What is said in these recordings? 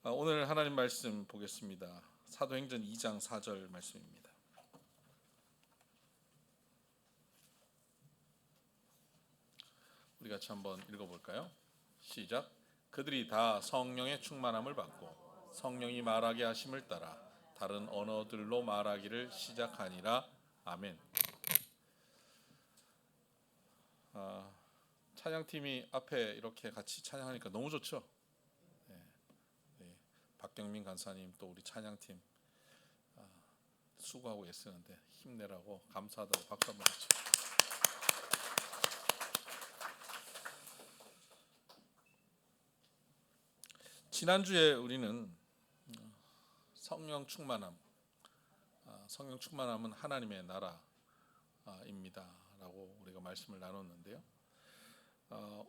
오늘 하나님 말씀 보겠습니다. 사도행전 2장 4절 말씀입니다. 우리 같이 한번 읽어볼까요? 시작. 그들이 다 성령의 충만함을 받고 성령이 말하게 하심을 따라 다른 언어들로 말하기를 시작하니라. 아멘. 찬양팀이 앞에 이렇게 같이 찬양하니까 너무 좋죠? 네, 박경민 간사님 또 우리 찬양팀 수고하고 애쓰는데 힘내라고 감사하다고 박수 한번 주세요. 지난주에 우리는 성령 충만함, 성령 충만함은 하나님의 나라입니다라고 우리가 말씀을 나눴는데요.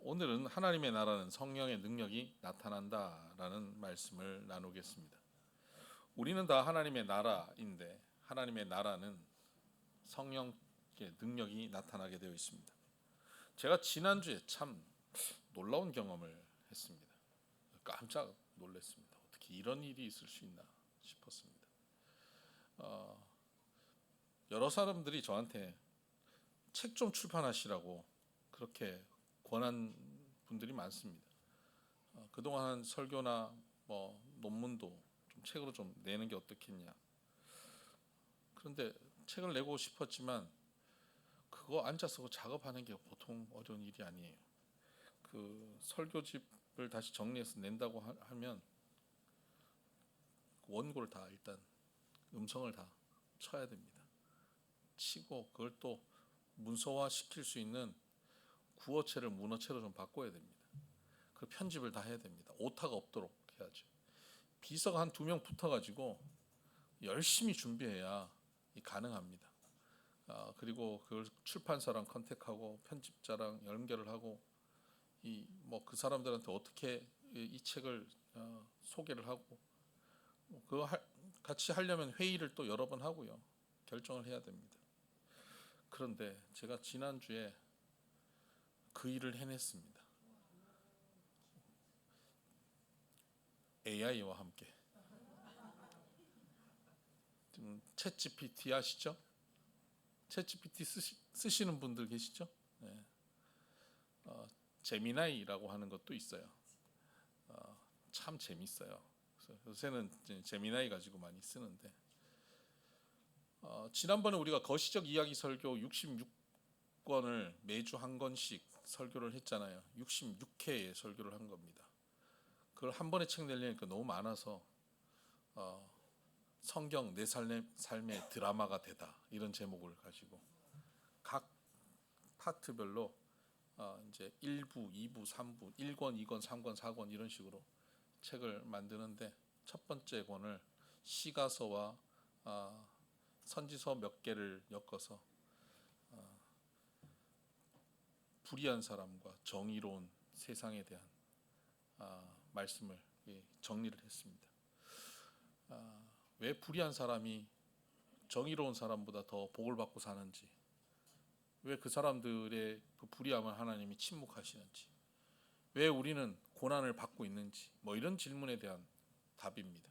오늘은 하나님의 나라는 성령의 능력이 나타난다라는 말씀을 나누겠습니다. 우리는 다 하나님의 나라인데 하나님의 나라는 성령의 능력이 나타나게 되어 있습니다. 제가 지난주에 참 놀라운 경험을 했습니다. 깜짝 놀랐습니다. 어떻게 이런 일이 있을 수 있나 싶었습니다. 여러 사람들이 저한테 책 좀 출판하시라고 그렇게 권한 분들이 많습니다. 그동안 설교나 논문도 좀 책으로 좀 내는 게 어떻겠냐. 그런데 책을 내고 싶었지만 그거 앉아서 작업하는 게 보통 어려운 일이 아니에요. 그 설교집을 다시 정리해서 낸다고 하면 원고를 다 일단 음성을 다 쳐야 됩니다. 치고 그걸 또 문서화 시킬 수 있는 구어체를 문어체로 좀 바꿔야 됩니다. 그 편집을 다 해야 됩니다. 오타가 없도록 해야죠. 비서가 한 2명 붙어가지고 열심히 준비해야 가능합니다. 그리고 그걸 출판사랑 컨택하고 편집자랑 연결을 하고 그 사람들한테 어떻게 이 책을 소개를 하고 그거 같이 하려면 회의를 또 여러 번 하고요. 결정을 해야 됩니다. 그런데 제가 지난주에 그 일을 해냈습니다. AI와 함께. 챗 GPT 아시죠? 챗 GPT 쓰시는 분들 계시죠? 네. 제미나이라고 하는 것도 있어요. 참 재밌어요. 그래서 요새는 제미나이 가지고 많이 쓰는데 지난번에 우리가 거시적 이야기 설교 66권을 매주 한 권씩 설교를 했잖아요. 66회의 설교를 한 겁니다. 그걸 한 번에 책 내려니까 너무 많아서 성경 내 삶의 드라마가 되다 이런 제목을 가지고 각 파트별로 이제 1부, 2부, 3부, 1권, 2권, 3권, 4권 이런 식으로 책을 만드는데 첫 번째 권을 시가서와 선지서 몇 개를 엮어서 불의한 사람과 정의로운 세상에 대한 말씀을 정리를 했습니다. 왜 불의한 사람이 정의로운 사람보다 더 복을 받고 사는지, 왜 그 사람들의 그 불의함을 하나님이 침묵하시는지, 왜 우리는 고난을 받고 있는지, 이런 질문에 대한 답입니다.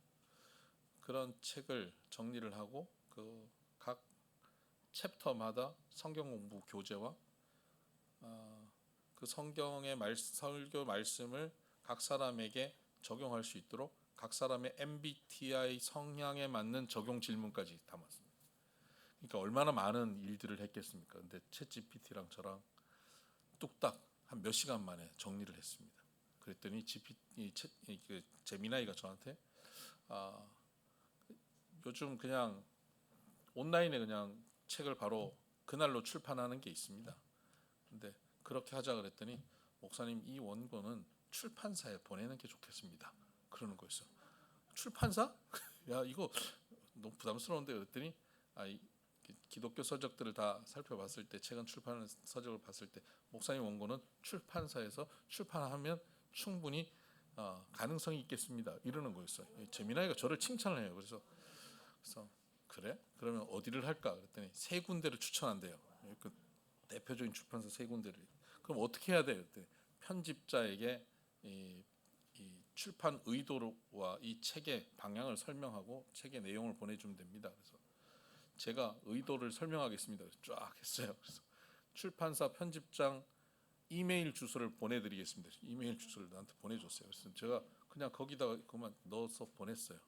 그런 책을 정리를 하고 그 각 챕터마다 성경 공부 교재와 그 성경의 설교 말씀을 각 사람에게 적용할 수 있도록 각 사람의 MBTI 성향에 맞는 적용 질문까지 담았습니다. 그러니까 얼마나 많은 일들을 했겠습니까? 근데 챗 GPT랑 저랑 뚝딱 한 몇 시간 만에 정리를 했습니다. 그랬더니 제미나이가 저한테 요즘 그냥 온라인에 그냥 책을 바로 그날로 출판하는 게 있습니다. 근데 그렇게 하자 그랬더니 목사님 이 원고는 출판사에 보내는 게 좋겠습니다. 그러는 거였어요. 출판사? 야 이거 너무 부담스러운데 그랬더니 기독교 서적들을 다 살펴봤을 때 최근 출판한 서적을 봤을 때 목사님 원고는 출판사에서 출판하면 충분히 가능성이 있겠습니다. 이러는 거였어요. 재미나이가 저를 칭찬을 해요. 그래서 그래? 그러면 어디를 할까? 그랬더니 3군데를 추천한대요. 그 대표적인 출판사 3군데를. 그럼 어떻게 해야 돼요? 그랬더니 편집자에게 이 출판 의도와 이 책의 방향을 설명하고 책의 내용을 보내주면 됩니다. 그래서 제가 의도를 설명하겠습니다. 그래서 쫙 했어요. 그래서 출판사 편집장 이메일 주소를 보내드리겠습니다. 이메일 주소를 나한테 보내줬어요. 그래서 제가 그냥 거기다가 그만 넣어서 보냈어요.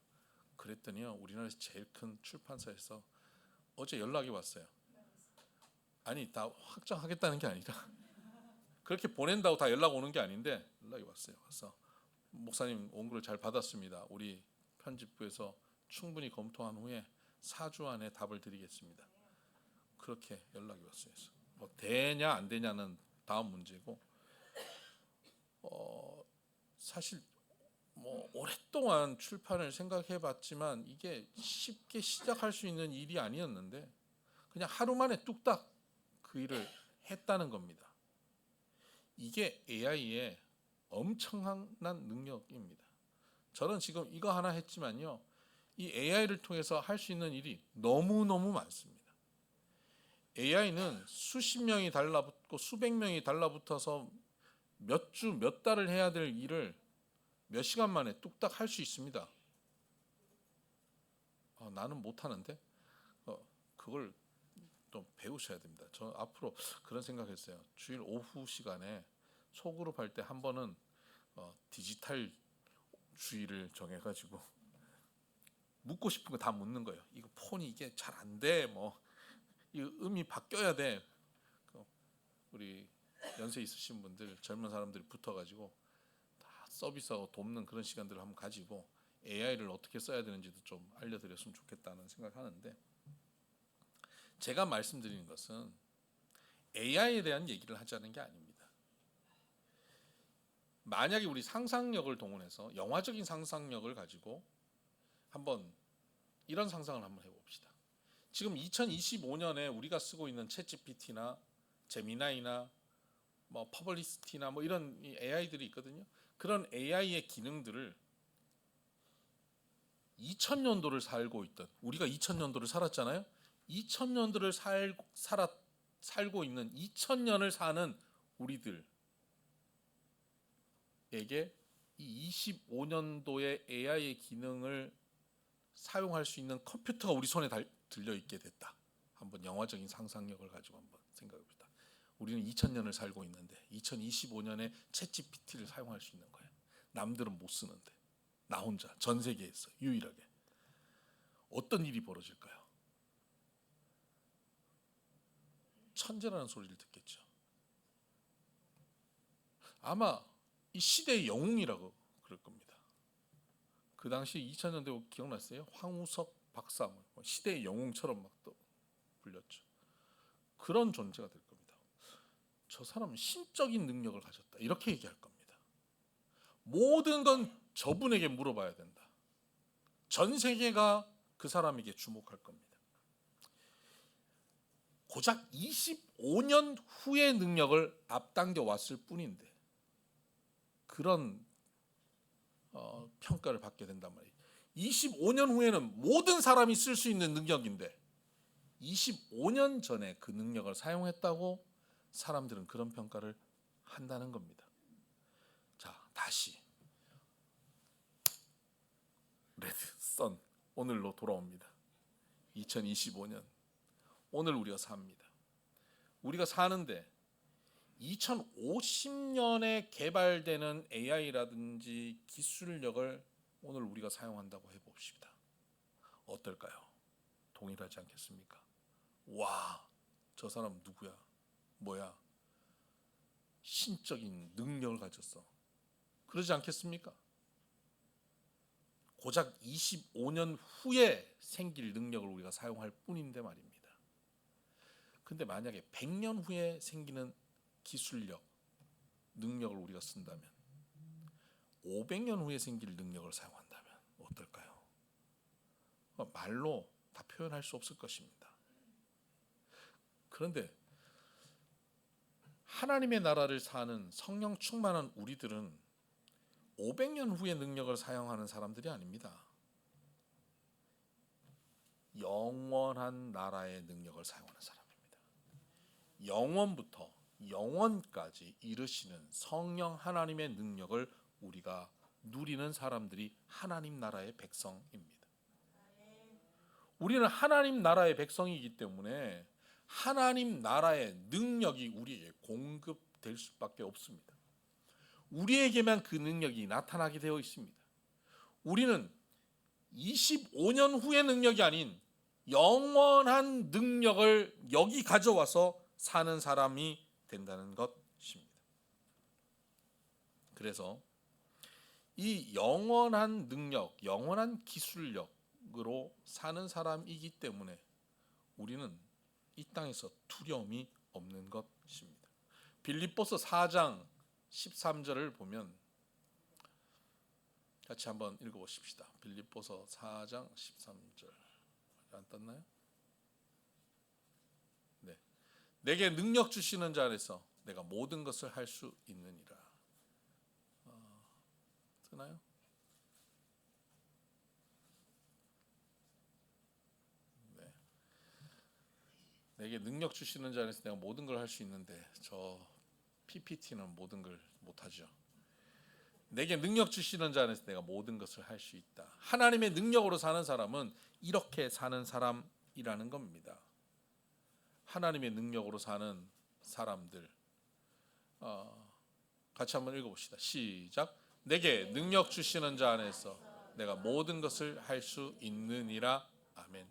그랬더니요, 우리나라에서 제일 큰 출판사에서 어제 연락이 왔어요. 아니, 다 확정하겠다는 게 아니라 그렇게 보낸다고 다 연락 오는 게 아닌데 연락이 왔어요. 그래서 목사님 원고를 잘 받았습니다. 우리 편집부에서 충분히 검토한 후에 4주 안에 답을 드리겠습니다. 그렇게 연락이 왔어요. 뭐 되냐 안 되냐는 다음 문제고, 사실 뭐 오랫동안 출판을 생각해봤지만 이게 쉽게 시작할 수 있는 일이 아니었는데 그냥 하루 만에 뚝딱 그 일을 했다는 겁니다. 이게 AI의 엄청난 능력입니다. 저는 지금 이거 하나 했지만요, 이 AI를 통해서 할 수 있는 일이 너무너무 많습니다. AI는 수십 명이 달라붙고 수백 명이 달라붙어서 몇 주, 몇 달을 해야 될 일을 몇 시간 만에 뚝딱 할 수 있습니다. 나는 못하는데 그걸 또 배우셔야 됩니다. 저 앞으로 그런 생각했어요. 주일 오후 시간에 소그룹 할 때 한 번은 디지털 주의를 정해가지고 묻고 싶은 거 다 묻는 거예요. 이거 폰이 이게 잘 안 돼, 뭐 이 음이 바뀌어야 돼. 우리 연세 있으신 분들, 젊은 사람들이 붙어가지고 다 서비스하고 돕는 그런 시간들을 한번 가지고 AI를 어떻게 써야 되는지도 좀 알려드렸으면 좋겠다는 생각하는데, 제가 말씀드리는 것은 AI에 대한 얘기를 하자는 게 아닙니다. 만약에 우리 상상력을 동원해서 영화적인 상상력을 가지고 한번 이런 상상을 한번 해봅시다. 지금 2025년에 우리가 쓰고 있는 챗GPT나 제미나이나 뭐 퍼블리스티나 뭐 이런 AI들이 있거든요. 그런 AI의 기능들을 2000년도를 살고 있던, 우리가 2000년도를 살았잖아요. 2000년도를 살고 있는 2000년을 사는 우리들에게 이 25년도의 AI의 기능을 사용할 수 있는 컴퓨터가 우리 손에 들려 있게 됐다. 한번 영화적인 상상력을 가지고 한번 생각해 봅시다. 우리는 2000년을 살고 있는데 2025년에 챗GPT를 사용할 수 있는 거예요. 남들은 못 쓰는데 나 혼자 전 세계에서 유일하게. 어떤 일이 벌어질까요? 천재라는 소리를 듣겠죠. 아마 이 시대의 영웅이라고 그럴 겁니다. 그 당시 2000년대 기억났어요? 황우석 박사, 시대의 영웅처럼 막 또 불렸죠. 그런 존재가 될 겁니다. 저 사람은 신적인 능력을 가졌다, 이렇게 얘기할 겁니다. 모든 건 저분에게 물어봐야 된다. 전 세계가 그 사람에게 주목할 겁니다. 고작 25년 후의 능력을 앞당겨 왔을 뿐인데 그런 평가를 받게 된단 말이에요. 25년 후에는 모든 사람이 쓸 수 있는 능력인데 25년 전에 그 능력을 사용했다고 사람들은 그런 평가를 한다는 겁니다. 자, 다시 레드선 오늘로 돌아옵니다. 2025년 오늘 우리가 삽니다. 우리가 사는데 2050년에 개발되는 AI라든지 기술력을 오늘 우리가 사용한다고 해봅시다. 어떨까요? 동일하지 않겠습니까? 와, 저 사람 누구야? 뭐야? 신적인 능력을 가졌어. 그러지 않겠습니까? 고작 25년 후에 생길 능력을 우리가 사용할 뿐인데 말입니다. 근데 만약에 100년 후에 생기는 기술력, 능력을 우리가 쓴다면, 500년 후에 생길 능력을 사용한다면 어떨까요? 말로 다 표현할 수 없을 것입니다. 그런데 하나님의 나라를 사는 성령 충만한 우리들은 500년 후의 능력을 사용하는 사람들이 아닙니다. 영원한 나라의 능력을 사용하는 사람입니다. 영원부터 영원까지 이르시는 성령 하나님의 능력을 우리가 누리는 사람들이 하나님 나라의 백성입니다. 우리는 하나님 나라의 백성이기 때문에 하나님 나라의 능력이 우리에게 공급될 수밖에 없습니다. 우리에게만 그 능력이 나타나게 되어 있습니다. 우리는 25년 후의 능력이 아닌 영원한 능력을 여기 가져와서 사는 사람이 된다는 것입니다. 그래서 이 영원한 능력, 영원한 기술력으로 사는 사람이기 때문에 우리는 이 땅에서 두려움이 없는 것입니다. 빌립보서 4장 13절을 보면 같이 한번 읽어보십시다. 빌립보서 4장 13절 안 떴나요? 네. 내게 능력 주시는 자 안에서 내가 모든 것을 할 수 있느니라. 뜨나요? 네. 내게 능력 주시는 자 안에서 내가 모든 걸 할 수 있는데 저 PPT는 모든 걸 못하죠. 내게 능력 주시는 자 안에서 내가 모든 것을 할 수 있다. 하나님의 능력으로 사는 사람은 이렇게 사는 사람이라는 겁니다. 하나님의 능력으로 사는 사람들. 같이 한번 읽어봅시다. 시작. 내게 능력 주시는 자 안에서 내가 모든 것을 할 수 있느니라. 아멘.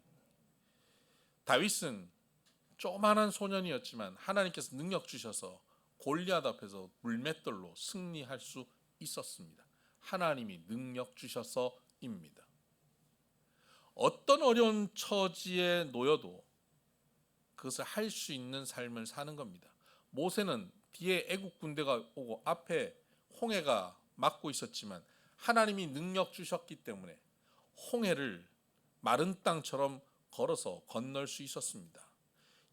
다윗은 조그만한 소년이었지만 하나님께서 능력 주셔서 골리앗 앞에서 물맷돌로 승리할 수 있었습니다. 하나님이 능력 주셔서입니다. 어떤 어려운 처지에 놓여도 그것을 할 수 있는 삶을 사는 겁니다. 모세는 뒤에 애국 군대가 오고 앞에 홍해가 막고 있었지만 하나님이 능력 주셨기 때문에 홍해를 마른 땅처럼 걸어서 건널 수 있었습니다.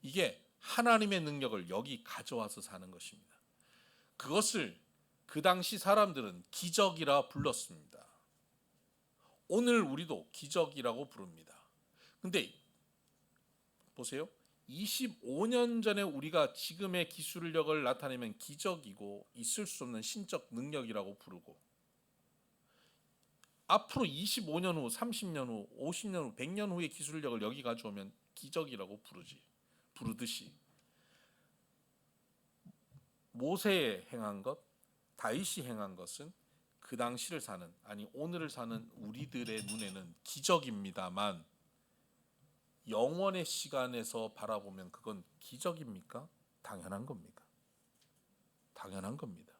이게 하나님의 능력을 여기 가져와서 사는 것입니다. 그것을 그 당시 사람들은 기적이라 불렀습니다. 오늘 우리도 기적이라고 부릅니다. 근데 보세요. 25년 전에 우리가 지금의 기술력을 나타내면 기적이고 있을 수 없는 신적 능력이라고 부르고 앞으로 25년 후, 30년 후, 50년 후, 100년 후의 기술력을 여기 가져오면 기적이라고 부르듯이 모세에 행한 것, 다윗이 행한 것은 그 당시를 사는, 아니 오늘을 사는 우리들의 눈에는 기적입니다만 영원의 시간에서 바라보면 그건 기적입니까? 당연한 겁니까? 당연한 겁니다.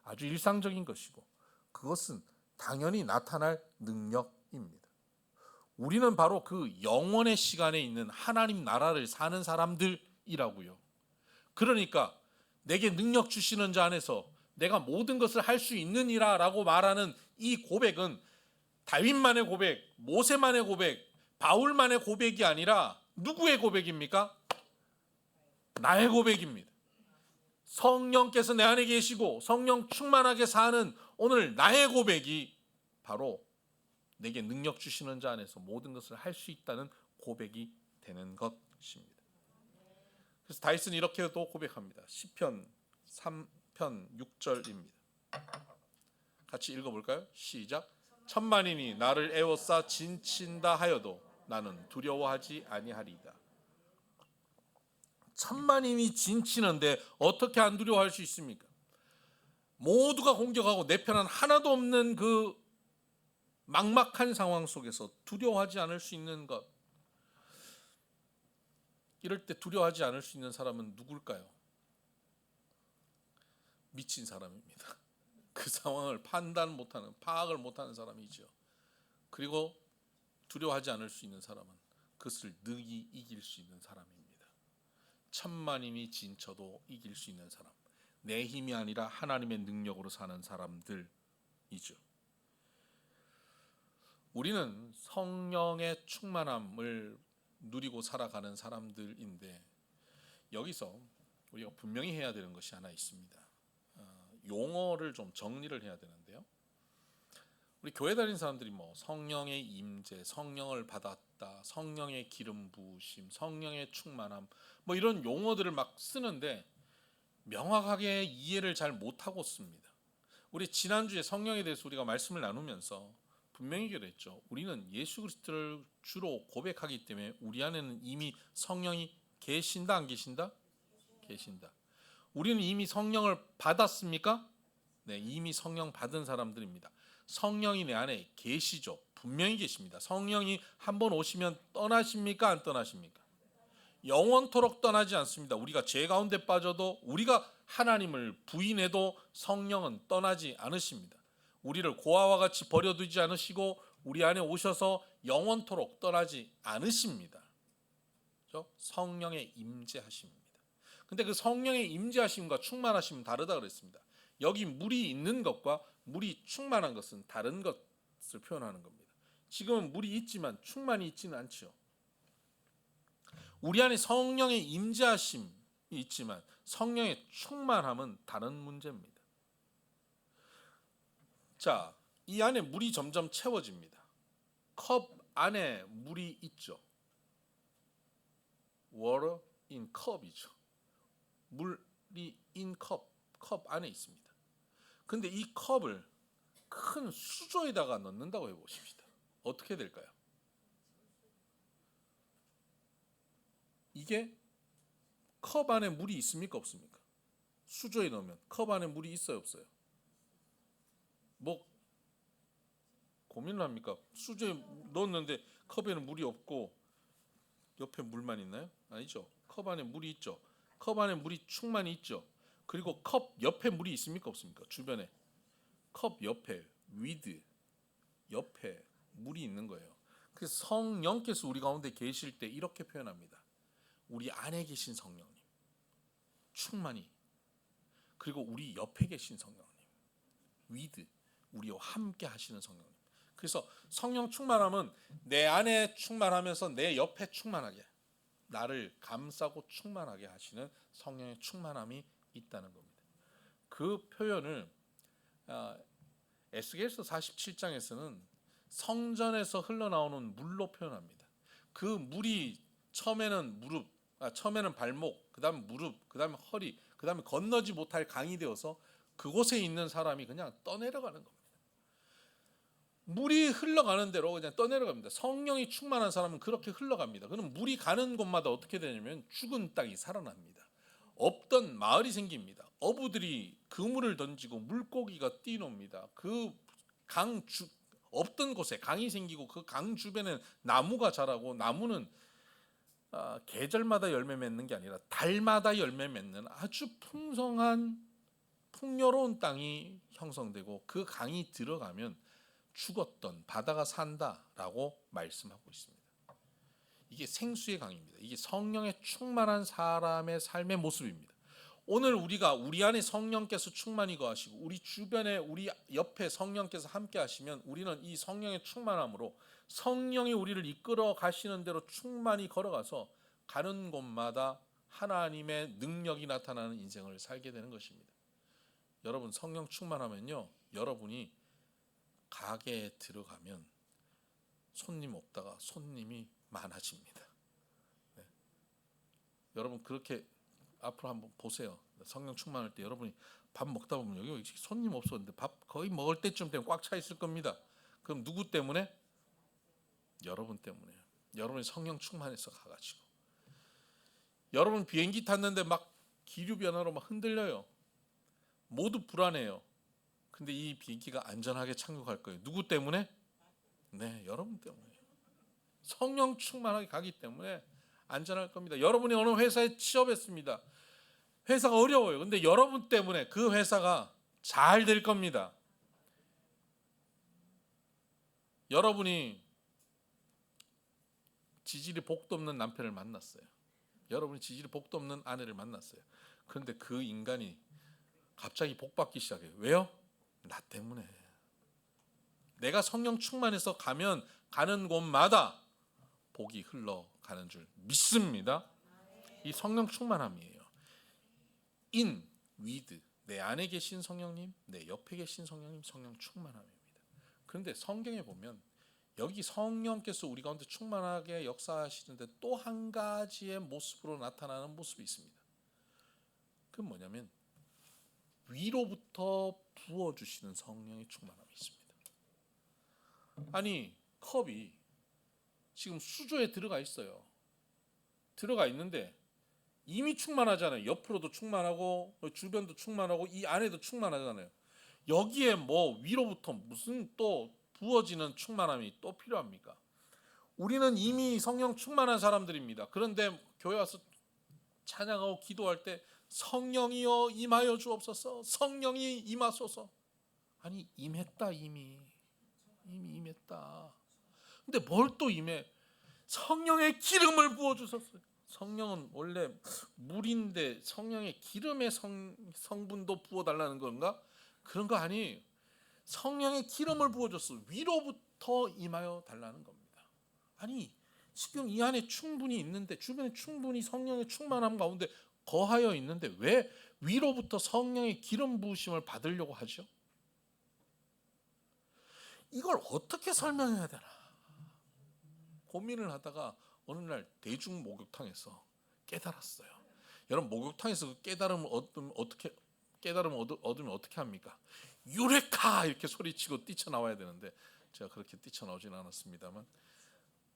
아주 일상적인 것이고 그것은 당연히 나타날 능력입니다. 우리는 바로 그 영원의 시간에 있는 하나님 나라를 사는 사람들이라고요. 그러니까 내게 능력 주시는 자 안에서 내가 모든 것을 할 수 있느니라 라고 말하는 이 고백은 다윗만의 고백, 모세만의 고백, 바울만의 고백이 아니라 누구의 고백입니까? 나의 고백입니다. 성령께서 내 안에 계시고 성령 충만하게 사는 오늘 나의 고백이 바로 내게 능력 주시는 자 안에서 모든 것을 할 수 있다는 고백이 되는 것입니다. 그래서 다윗은 이렇게도 고백합니다. 시편 3편 6절입니다. 같이 읽어볼까요? 시작. 천만인이 나를 에워싸 진친다 하여도 나는 두려워하지 아니하리이다. 천만인이 진치는데 어떻게 안 두려워할 수 있습니까? 모두가 공격하고 내 편은 하나도 없는 그 막막한 상황 속에서 두려워하지 않을 수 있는 것. 이럴 때 두려워하지 않을 수 있는 사람은 누굴까요? 미친 사람입니다. 그 상황을 판단 못하는, 파악을 못하는 사람이죠. 그리고 두려워하지 않을 수 있는 사람은 그것을 능히 이길 수 있는 사람입니다. 천만인이 진쳐도 이길 수 있는 사람, 내 힘이 아니라 하나님의 능력으로 사는 사람들이죠. 우리는 성령의 충만함을 누리고 살아가는 사람들인데 여기서 우리가 분명히 해야 되는 것이 하나 있습니다. 용어를 좀 정리를 해야 되는데요. 우리 교회 다니는 사람들이 뭐 성령의 임재, 성령을 받았다, 성령의 기름 부으심, 성령의 충만함 뭐 이런 용어들을 막 쓰는데 명확하게 이해를 잘 못하고 씁니다. 우리 지난주에 성령에 대해서 우리가 말씀을 나누면서 분명히 그랬죠. 우리는 예수 그리스도를 주로 고백하기 때문에 우리 안에는 이미 성령이 계신다, 안 계신다? 계신다. 우리는 이미 성령을 받았습니까? 네, 이미 성령 받은 사람들입니다. 성령이 내 안에 계시죠. 분명히 계십니다. 성령이 한번 오시면 떠나십니까? 안 떠나십니까? 영원토록 떠나지 않습니다. 우리가 죄 가운데 빠져도, 우리가 하나님을 부인해도 성령은 떠나지 않으십니다. 우리를 고아와 같이 버려두지 않으시고 우리 안에 오셔서 영원토록 떠나지 않으십니다. 그렇죠? 성령의 임재하심입니다. 근데 그 성령의 임재하심과 충만하심은 다르다 그랬습니다. 여기 물이 있는 것과 물이 충만한 것은 다른 것을 표현하는 겁니다. 지금은 물이 있지만 충만이 있지는 않죠. 우리 안에 성령의 임재하심이 있지만 성령의 충만함은 다른 문제입니다. 자, 이 안에 물이 점점 채워집니다. 컵 안에 물이 있죠. Water in cup이죠. 물이 in cup, 컵 안에 있습니다. 근데 이 컵을 큰 수조에다가 넣는다고 해보십시다. 어떻게 될까요? 이게 컵 안에 물이 있습니까? 없습니까? 수조에 넣으면 컵 안에 물이 있어요? 없어요? 뭐 고민을 합니까? 수조에 넣었는데 컵에는 물이 없고 옆에 물만 있나요? 아니죠. 컵 안에 물이 있죠. 컵 안에 물이 충만히 있죠. 그리고 컵 옆에 물이 있습니까? 없습니까? 주변에 컵 옆에 위드 옆에 물이 있는 거예요. 그래서 성령께서 우리 가운데 계실 때 이렇게 표현합니다. 우리 안에 계신 성령님 충만히, 그리고 우리 옆에 계신 성령님 위드, 우리와 함께 하시는 성령님. 그래서 성령 충만함은 내 안에 충만하면서 내 옆에 충만하게, 나를 감싸고 충만하게 하시는 성령의 충만함이 있다는 겁니다. 그 표현을 에스겔서 47장에서는 성전에서 흘러나오는 물로 표현합니다. 그 물이 처음에는 처음에는 발목, 그다음 무릎, 그다음 허리, 그다음에 건너지 못할 강이 되어서 그곳에 있는 사람이 그냥 떠내려가는 겁니다. 물이 흘러가는 대로 그냥 떠내려갑니다. 성령이 충만한 사람은 그렇게 흘러갑니다. 그럼 물이 가는 곳마다 어떻게 되냐면 죽은 땅이 살아납니다. 없던 마을이 생깁니다. 어부들이 그물을 던지고 물고기가 뛰놉니다. 없던 곳에 강이 생기고 그 강 주변에 나무가 자라고, 나무는 계절마다 열매 맺는 게 아니라 달마다 열매 맺는 아주 풍요로운 땅이 형성되고, 그 강이 들어가면 죽었던 바다가 산다라고 말씀하고 있습니다. 이게 생수의 강입니다. 이게 성령의 충만한 사람의 삶의 모습입니다. 오늘 우리가 우리 안에 성령께서 충만히 거하시고 우리 주변에 우리 옆에 성령께서 함께 하시면 우리는 이 성령의 충만함으로 성령이 우리를 이끌어 가시는 대로 충만히 걸어가서 가는 곳마다 하나님의 능력이 나타나는 인생을 살게 되는 것입니다. 여러분, 성령 충만하면요, 여러분이 가게에 들어가면 손님 없다가 손님이 많아집니다. 네. 여러분 그렇게 앞으로 한번 보세요. 성령 충만할 때 여러분이 밥 먹다 보면 여기 손님 없었는데 밥 거의 먹을 때쯤 되면 꽉 차 있을 겁니다. 그럼 누구 때문에? 여러분 때문에요. 여러분이 성령 충만해서 가가지고, 여러분 비행기 탔는데 막 기류 변화로 막 흔들려요. 모두 불안해요. 근데 이 비행기가 안전하게 착륙할 거예요. 누구 때문에? 네, 여러분 때문에. 성령 충만하게 가기 때문에 안전할 겁니다. 여러분이 어느 회사에 취업했습니다. 회사가 어려워요. 근데 여러분 때문에 그 회사가 잘 될 겁니다. 여러분이 지질이 복도 없는 남편을 만났어요. 여러분이 지질이 복도 없는 아내를 만났어요. 그런데 그 인간이 갑자기 복받기 시작해요. 왜요? 나 때문에. 내가 성령 충만해서 가는 곳마다 복이 흘러가는 줄 믿습니다. 이 성령 충만함이에요. in, with, 내 안에 계신 성령님, 내 옆에 계신 성령님, 성령 충만함입니다. 그런데 성경에 보면 여기 성령께서 우리 가운데 충만하게 역사하시는데 또 한 가지의 모습으로 나타나는 모습이 있습니다. 그건 뭐냐면 위로부터 부어주시는 성령의 충만함이 있습니다. 아니 컵이 지금 수조에 들어가 있어요. 들어가 있는데 이미 충만하잖아요. 옆으로도 충만하고 주변도 충만하고 이 안에도 충만하잖아요. 여기에 뭐 위로부터 무슨 또 부어지는 충만함이 또 필요합니까? 우리는 이미 성령 충만한 사람들입니다. 그런데 교회 와서 찬양하고 기도할 때 성령이여 임하여 주옵소서, 성령이 임하소서. 아니 임했다. 이미 임했다. 근데 뭘 또 임해? 성령의 기름을 부어주셨어요. 성령은 원래 물인데 성령의 기름의 성분도 부어달라는 건가? 그런 거 아니에요. 성령의 기름을 부어줬어. 위로부터 임하여 달라는 겁니다. 아니 지금 이 안에 충분히 있는데, 주변에 충분히 성령의 충만함 가운데 거하여 있는데 왜 위로부터 성령의 기름 부으심을 받으려고 하죠? 이걸 어떻게 설명해야 되나 고민을 하다가 어느 날 대중 목욕탕에서 깨달았어요. 여러분 목욕탕에서 그 깨달음을 얻으면 어떻게 합니까? 유레카 이렇게 소리치고 뛰쳐나와야 되는데 제가 그렇게 뛰쳐나오지는 않았습니다만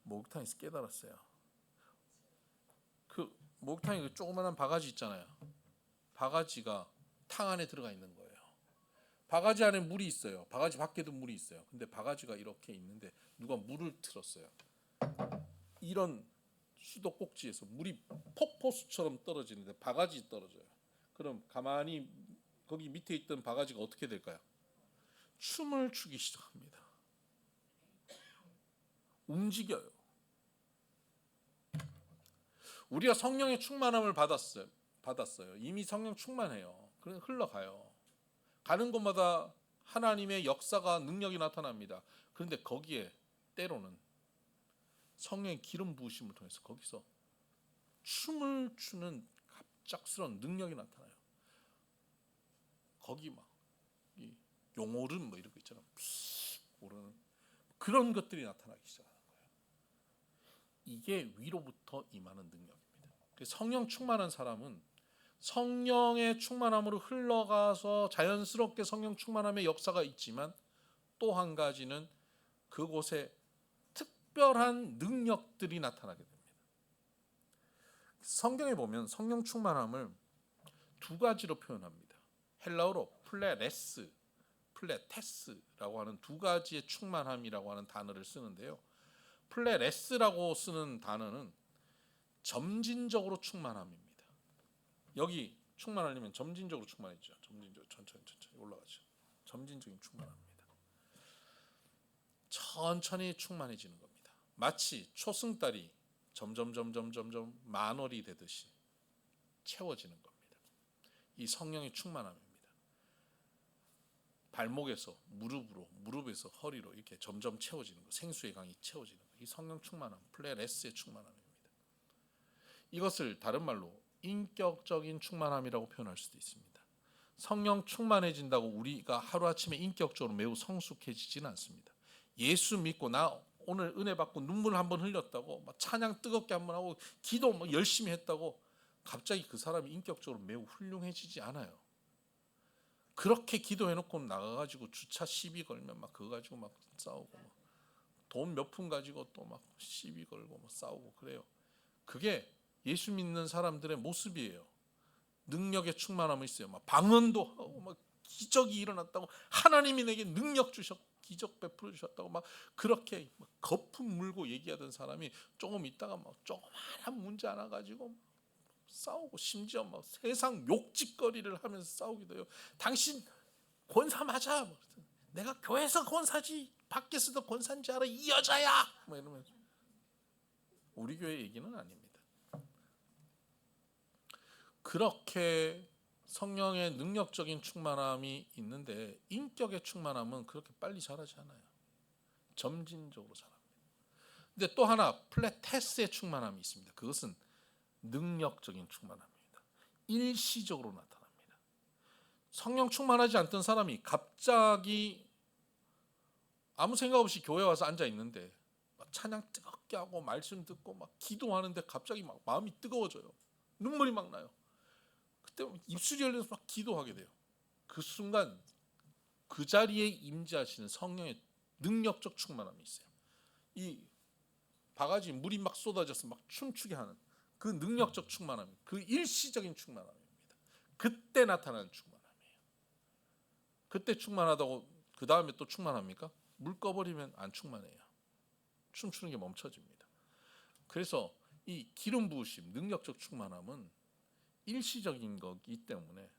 목욕탕에서 깨달았어요. 그 목욕탕에 그 조그만한 바가지 있잖아요. 바가지가 탕 안에 들어가 있는 거예요. 바가지 안에 물이 있어요. 바가지 밖에도 물이 있어요. 근데 바가지가 이렇게 있는데 누가 물을 틀었어요. 이런 수도꼭지에서 물이 폭포수처럼 떨어지는데 바가지 떨어져요. 그럼 가만히 거기 밑에 있던 바가지가 어떻게 될까요? 춤을 추기 시작합니다. 움직여요. 우리가 성령의 충만함을 받았어요. 이미 성령 충만해요. 그냥 흘러가요. 가는 곳마다 하나님의 역사가 능력이 나타납니다. 그런데 거기에 때로는 성령의 기름 부으심을 통해서 거기서 춤을 추는 갑작스러운 능력이 나타나요. 거기 막 용오름 뭐 이런 거 있잖아요. 픽 오르는 그런 것들이 나타나기 시작하는 거예요. 이게 위로부터 임하는 능력입니다. 성령 충만한 사람은 성령의 충만함으로 흘러가서 자연스럽게 성령 충만함의 역사가 있지만 또 한 가지는 그곳에 특별한 능력들이 나타나게 됩니다. 성경에 보면 성령 충만함을 두 가지로 표현합니다. 헬라어로 플레레스, 플레테스라고 하는 두 가지의 충만함이라고 하는 단어를 쓰는데요. 플레레스라고 쓰는 단어는 점진적으로 충만함입니다. 여기 충만하려면 점진적으로 충만해지죠. 점진적으로 천천히 올라가죠. 점진적인 충만합니다. 천천히 충만해지는 겁니다. 마치 초승달이 점점 만월이 되듯이 채워지는 겁니다. 이 성령의 충만함입니다. 발목에서 무릎으로, 무릎에서 허리로 이렇게 점점 채워지는 거, 생수의 강이 채워지는 거. 이 성령 충만함, 플레레스의 충만함입니다. 이것을 다른 말로 인격적인 충만함이라고 표현할 수도 있습니다. 성령 충만해진다고 우리가 하루아침에 인격적으로 매우 성숙해지지는 않습니다. 예수 믿고 나 오늘 은혜 받고 눈물 한번 흘렸다고 막 찬양 뜨겁게 한번 하고 기도 막 열심히 했다고 갑자기 그 사람이 인격적으로 매우 훌륭해지지 않아요. 그렇게 기도해놓고 나가가지고 주차 시비 걸면 막 그거 가지고 막 싸우고 돈 몇 푼 가지고 또 막 시비 걸고 막 싸우고 그래요. 그게 예수 믿는 사람들의 모습이에요. 능력에 충만함이 있어요. 막 방언도 하고 막 기적이 일어났다고 하나님이 내게 능력 주셨고 기적 베풀어 주셨다고 막 그렇게 막 거품 물고 얘기하던 사람이 조금 있다가 막 조그마한 문제 하나 가지고 싸우고 심지어 막 세상 욕짓거리를 하면서 싸우기도 해요. 당신 권사 맞아. 내가 교회에서 권사지 밖에서도 권사인 줄 알아 이 여자야. 뭐 이러면서 우리 교회 얘기는 아닙니다. 그렇게 성령의 능력적인 충만함이 있는데 인격의 충만함은 그렇게 빨리 자라지 않아요. 점진적으로 자랍니다. 근데 또 하나 플레테스의 충만함이 있습니다. 그것은 능력적인 충만함입니다. 일시적으로 나타납니다. 성령 충만하지 않던 사람이 갑자기 아무 생각 없이 교회 와서 앉아 있는데 막 찬양 뜨겁게 하고 말씀 듣고 막 기도하는데 갑자기 막 마음이 뜨거워져요. 눈물이 막 나요. 그때 입술이 열려서 막 기도하게 돼요. 그 순간 그 자리에 임재하시는 성령의 능력적 충만함이 있어요. 이 바가지 물이 막 쏟아져서 막 춤추게 하는 그 능력적 충만함, 그 일시적인 충만함입니다. 그때 나타나는 충만함이에요. 그때 충만하다고 그 다음에 또 충만합니까? 물 꺼버리면 안 충만해요. 춤추는 게 멈춰집니다. 그래서 이 기름 부으심, 능력적 충만함은 일시적인 거기 때문에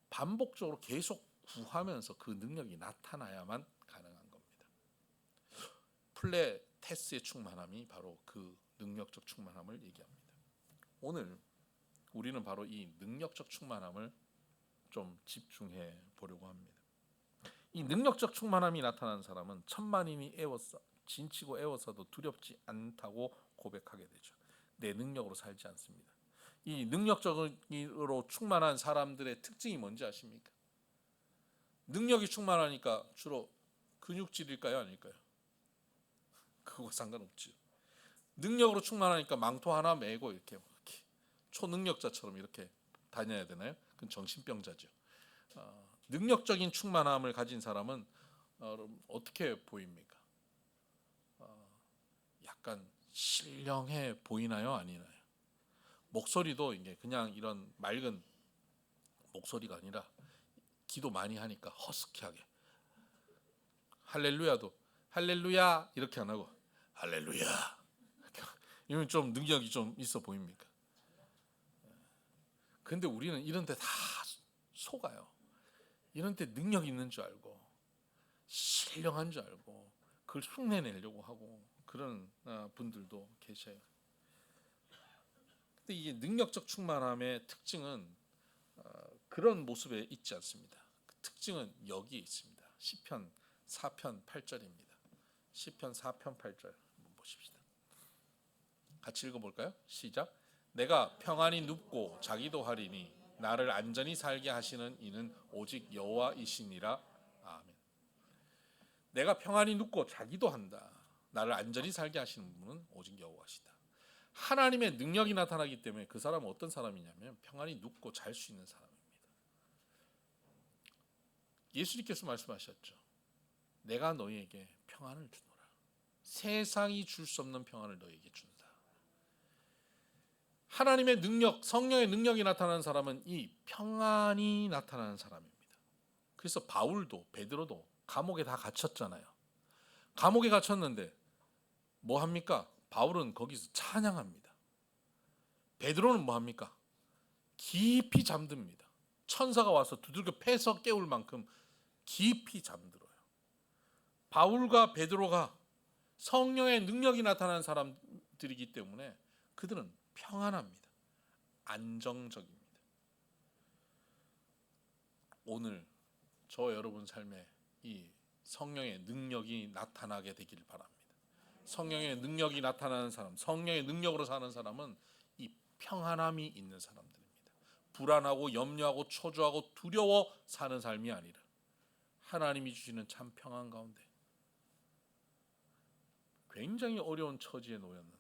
반복적으로 계속 구하면서 그 능력이 나타나야만 가능한 겁니다. 플레테스의 충만함이 바로 그 능력적 충만함을 얘기합니다. 오늘 우리는 바로 이 능력적 충만함을 좀 집중해 보려고 합니다. 이 능력적 충만함이 나타나는 사람은 천만인이 진치고 애워싸도 두렵지 않다고 고백하게 되죠. 내 능력으로 살지 않습니다. 이 능력적으로 충만한 사람들의 특징이 뭔지 아십니까? 능력이 충만하니까 주로 근육질일까요, 아닐까요? 그거 상관없죠. 능력으로 충만하니까 망토 하나 메고 이렇게 초능력자처럼 이렇게 다녀야 되나요? 그건 정신병자죠. 능력적인 충만함을 가진 사람은 어떻게 보입니까? 약간 신령해 보이나요, 아니나요? 목소리도 이게 그냥 이런 맑은 목소리가 아니라 기도 많이 하니까 허스키하게 할렐루야도 할렐루야 이렇게 안 하고 할렐루야 이러면 좀 능력이 좀 있어 보입니까? 근데 우리는 이런 데 다 속아요. 이런 데 능력 있는 줄 알고 신령한 줄 알고 그걸 흉내내려고 하고 그런 분들도 계셔요. 근데 이게 능력적 충만함의 특징은 그런 모습에 있지 않습니다. 그 특징은 여기에 있습니다. 시편 4편 8절입니다. 시편 4편 8절 한번 보십시다. 같이 읽어볼까요? 시작. 내가 평안히 눕고 자기도 하리니 나를 안전히 살게 하시는 이는 오직 여호와이시니라. 아멘. 내가 평안히 눕고 자기도 한다. 나를 안전히 살게 하시는 분은 오직 여호와시다. 하나님의 능력이 나타나기 때문에 그 사람은 어떤 사람이냐면 평안히 눕고 잘 수 있는 사람입니다. 예수님께서 말씀하셨죠. 내가 너희에게 평안을 주노라. 세상이 줄 수 없는 평안을 너희에게 준다. 하나님의 능력, 성령의 능력이 나타나는 사람은 이 평안이 나타나는 사람입니다. 그래서 바울도 베드로도 감옥에 다 갇혔잖아요. 감옥에 갇혔는데 뭐 합니까? 바울은 거기서 찬양합니다. 베드로는 뭐 합니까? 깊이 잠듭니다. 천사가 와서 두들겨 패서 깨울 만큼 깊이 잠들어요. 바울과 베드로가 성령의 능력이 나타나는 사람들이기 때문에 그들은 평안합니다. 안정적입니다. 오늘 저 여러분 삶에 이 성령의 능력이 나타나게 되길 바랍니다. 성령의 능력이 나타나는 사람, 성령의 능력으로 사는 사람은 이 평안함이 있는 사람들입니다. 불안하고 염려하고 초조하고 두려워 사는 삶이 아니라 하나님이 주시는 참 평안 가운데 굉장히 어려운 처지에 놓였는데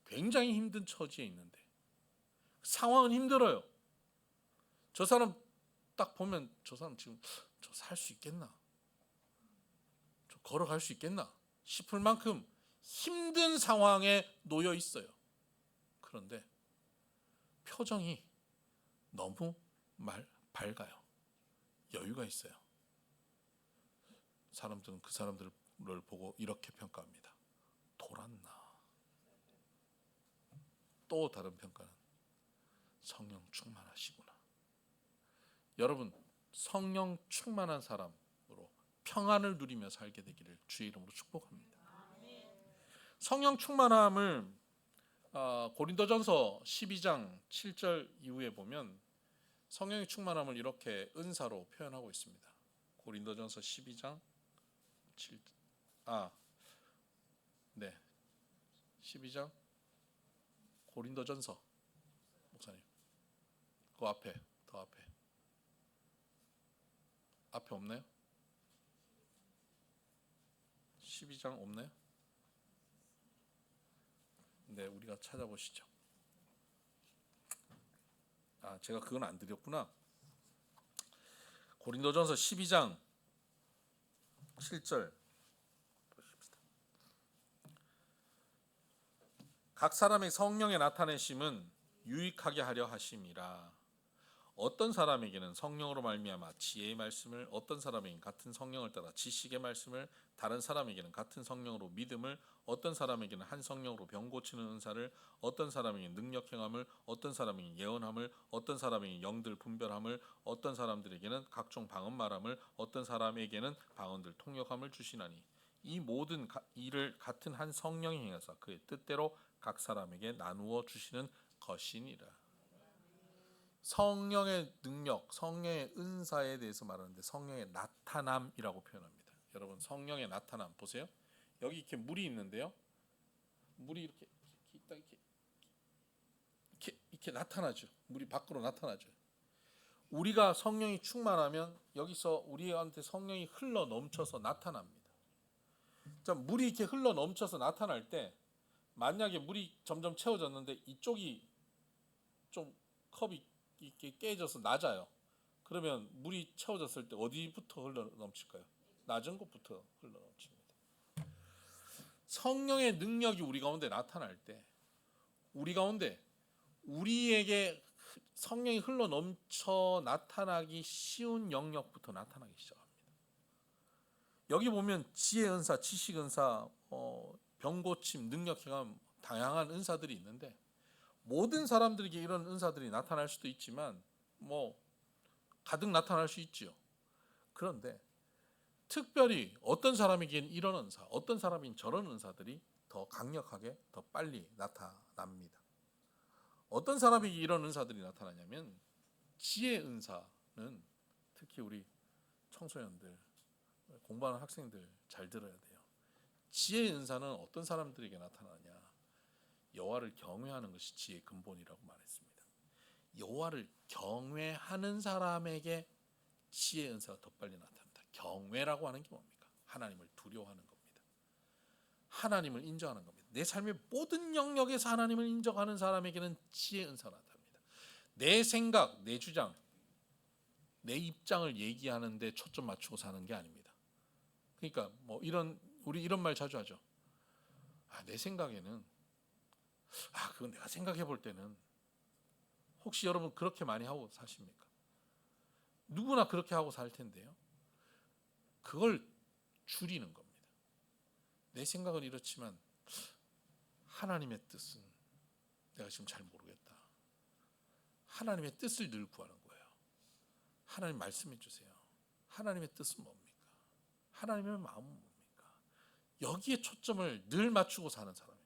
굉장히 힘든 처지에 있는데 상황은 힘들어요. 저 사람 딱 보면 저 사람 지금 저 살 수 있겠나? 저 걸어갈 수 있겠나? 싶을 만큼 힘든 상황에 놓여 있어요. 그런데 표정이 너무 밝아요. 여유가 있어요. 사람들은 그 사람들을 보고 이렇게 평가합니다. 돌았나? 또 다른 평가는 성령 충만하시구나. 여러분, 성령 충만한 사람으로 평안을 누리며 살게 되기를 주의 이름으로 축복합니다. 성령 충만함을 고린도전서 12장 7절 이후에 보면 성령의 충만함을 이렇게 은사로 표현하고 있습니다. 고린도전서 12장 12장 고린도전서 목사님 그 앞에 더 앞에 없나요? 12장 없나요? 네, 우리가 찾아보시죠. 제가 그건 안 드렸구나. 고린도전서 12장 7절 보십시다. 각 사람의 성령의 나타내심은 유익하게 하려 하심이라. 어떤 사람에게는 성령으로 말미암아 지혜의 말씀을, 어떤 사람에게는 같은 성령을 따라 지식의 말씀을, 다른 사람에게는 같은 성령으로 믿음을, 어떤 사람에게는 한 성령으로 병 고치는 은사를, 어떤 사람에게는 능력 행함을, 어떤 사람에게는 예언함을, 어떤 사람에게는 영들 분별함을, 어떤 사람들에게는 각종 방언 말함을, 어떤 사람에게는 방언들 통역함을 주시나니 이 모든 일을 같은 한 성령이 행하사 그의 뜻대로 각 사람에게 나누어 주시는 것이니라. 성령의 능력, 성령의 은사에 대해서 말하는데 성령의 나타남이라고 표현합니다. 여러분, 성령의 나타남 보세요. 여기 이렇게 물이 있는데요. 물이 이렇게 나타나죠. 물이 밖으로 나타나죠. 우리가 성령이 충만하면 여기서 우리한테 성령이 흘러 넘쳐서 나타납니다. 자, 물이 이렇게 흘러 넘쳐서 나타날 때 만약에 물이 점점 채워졌는데 이쪽이 좀 컵이 이렇게 깨져서 낮아요. 그러면 물이 채워졌을 때 어디부터 흘러 넘칠까요? 낮은 곳부터 흘러 넘칩니다. 성령의 능력이 우리 가운데 나타날 때 우리 가운데 우리에게 성령이 흘러 넘쳐 나타나기 쉬운 영역부터 나타나기 시작합니다. 여기 보면 지혜 은사, 지식 은사, 병고침, 능력 행함 다양한 은사들이 있는데 모든 사람들에게 이런 은사들이 나타날 수도 있지만 가득 나타날 수 있지요. 그런데 특별히 어떤 사람에게는 이런 은사, 어떤 사람인 저런 은사들이 더 강력하게, 더 빨리 나타납니다. 어떤 사람에게 이런 은사들이 나타나냐면 지혜 은사는 특히 우리 청소년들, 공부하는 학생들 잘 들어야 돼요. 지혜 은사는 어떤 사람들에게 나타나냐? 여호와를 경외하는 것이 지혜의 근본이라고 말했습니다. 여호와를 경외하는 사람에게 지혜의 은사가 더 빨리 나타납니다. 경외라고 하는 게 뭡니까? 하나님을 두려워하는 겁니다. 하나님을 인정하는 겁니다. 내 삶의 모든 영역에서 하나님을 인정하는 사람에게는 지혜의 은사가 나타납니다. 내 생각, 내 주장, 내 입장을 얘기하는데 초점 맞추고 사는 게 아닙니다. 그러니까 우리 이런 말 자주 하죠. 내 생각에는 그건 내가 생각해 볼 때는. 혹시 여러분 그렇게 많이 하고 사십니까? 누구나 그렇게 하고 살 텐데요. 그걸 줄이는 겁니다. 내 생각은 이렇지만 하나님의 뜻은 내가 지금 잘 모르겠다. 하나님의 뜻을 늘 구하는 거예요. 하나님 말씀해 주세요. 하나님의 뜻은 뭡니까? 하나님의 마음은 뭡니까? 여기에 초점을 늘 맞추고 사는 사람입니다.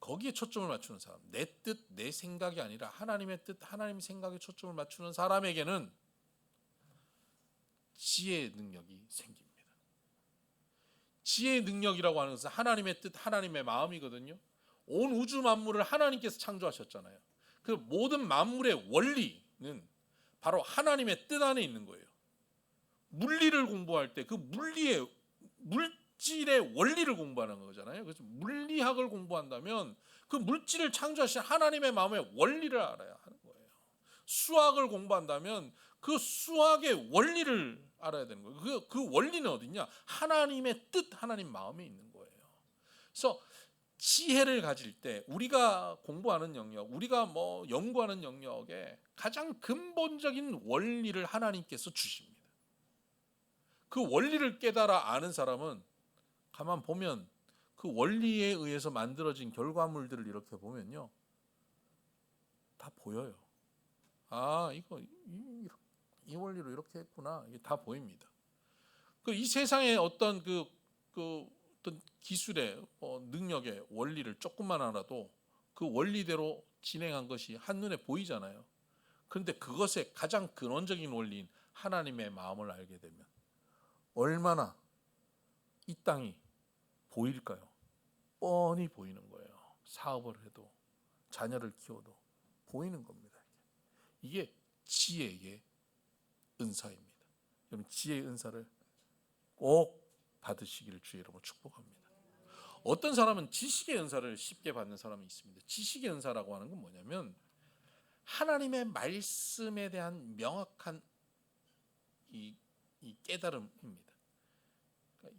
거기에 초점을 맞추는 사람, 내 뜻, 내 생각이 아니라 하나님의 뜻, 하나님 생각에 초점을 맞추는 사람에게는 지혜의 능력이 생깁니다. 지혜의 능력이라고 하는 것은 하나님의 뜻, 하나님의 마음이거든요. 온 우주 만물을 하나님께서 창조하셨잖아요. 그 모든 만물의 원리는 바로 하나님의 뜻 안에 있는 거예요. 물리를 공부할 때 그 물질의 원리를 공부하는 거잖아요. 그래서 물리학을 공부한다면 그 물질을 창조하신 하나님의 마음의 원리를 알아야 하는 거예요. 수학을 공부한다면 그 수학의 원리를 알아야 되는 거예요. 그 원리는 어디냐? 하나님의 뜻, 하나님 마음에 있는 거예요. 그래서 지혜를 가질 때 우리가 공부하는 영역, 우리가 연구하는 영역에 가장 근본적인 원리를 하나님께서 주십니다. 그 원리를 깨달아 아는 사람은 가만 보면 그 원리에 의해서 만들어진 결과물들을 이렇게 보면요, 다 보여요. 이 원리로 이렇게 했구나. 이게 다 보입니다. 이 세상의 어떤 어떤 기술의 능력의 원리를 조금만 알아도 그 원리대로 진행한 것이 한눈에 보이잖아요. 그런데 그것의 가장 근원적인 원리인 하나님의 마음을 알게 되면 얼마나 이 땅이 보일까요? 뻔히 보이는 거예요. 사업을 해도 자녀를 키워도 보이는 겁니다. 이게 지혜의 은사입니다. 여러분, 지혜의 은사를 꼭 받으시기를 주의 이름으로 축복합니다. 어떤 사람은 지식의 은사를 쉽게 받는 사람이 있습니다. 지식의 은사라고 하는 건 뭐냐면 하나님의 말씀에 대한 명확한 이 깨달음입니다.